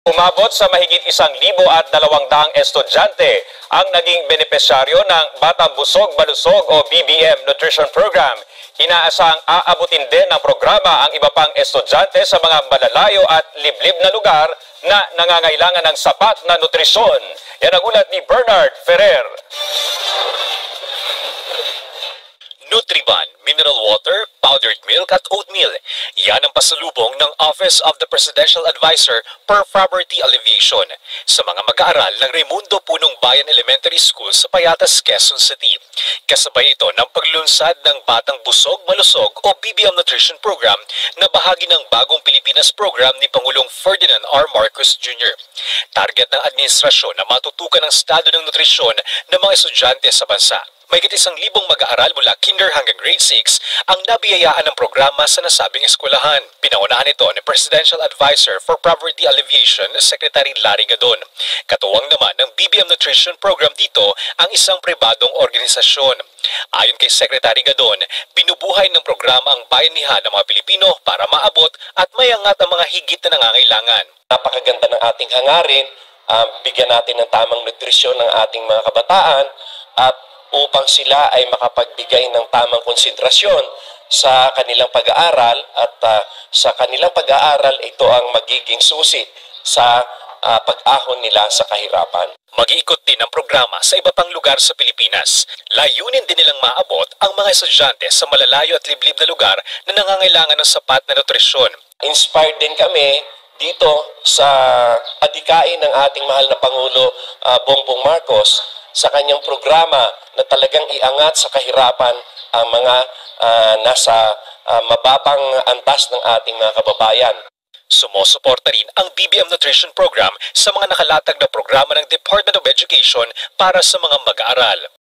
Umabot sa mahigit 1,200 estudyante ang naging benepisyaryo ng Batang Busog Malusog o BBM Nutrition Program. Inaasang aabutin din ng programa ang iba pang estudyante sa mga malalayo at liblib na lugar na nangangailangan ng sapat na nutrisyon. Yan ang ulat ni Bernard Ferrer. Nutriban, mineral water, powdered milk at oatmeal. Yan ang pasalubong ng Office of the Presidential Advisor for Poverty Alleviation sa mga mag-aaral ng Raimundo Punong Bayan Elementary School sa Payatas, Quezon City. Kasabay ito ng paglunsad ng Batang Busog Malusog o BBM Nutrition Program na bahagi ng Bagong Pilipinas Program ni Pangulong Ferdinand R. Marcos Jr. Target ng administrasyon na matutukan ang estado ng nutrisyon ng mga estudyante sa bansa. Mahigit 1,000 mag-aaral mula kinder hanggang grade 6 ang nabiyayaan ng programa sa nasabing eskwelahan. Pinaunahan ito ni Presidential Advisor for Poverty Alleviation, Secretary Larry Gadon. Katuwang naman ng BBM Nutrition Program dito ang isang pribadong organisasyon. Ayon kay Secretary Gadon, binubuhay ng programa ang bayanihan ng mga Pilipino para maabot at mayangat ang mga higit na nangangailangan. Napakaganda ng ating hangarin, bigyan natin ng tamang nutrisyon ng ating mga kabataan at upang sila ay makapagbigay ng tamang konsentrasyon sa kanilang pag-aaral at sa kanilang pag-aaral ito ang magiging susi sa pag-ahon nila sa kahirapan. Mag-iikot din ang programa sa iba pang lugar sa Pilipinas. Layunin din nilang maabot ang mga estudyante sa malalayo at liblib na lugar na nangangailangan ng sapat na nutrisyon. Inspired din kami dito sa adikain ng ating mahal na Pangulo Bongbong Marcos sa kanyang programa na talagang iangat sa kahirapan ang mga nasa mababang antas ng ating mga kababayan. Sumusuporta rin ang BBM Nutrition Program sa mga nakalatag na programa ng Department of Education para sa mga mag-aaral.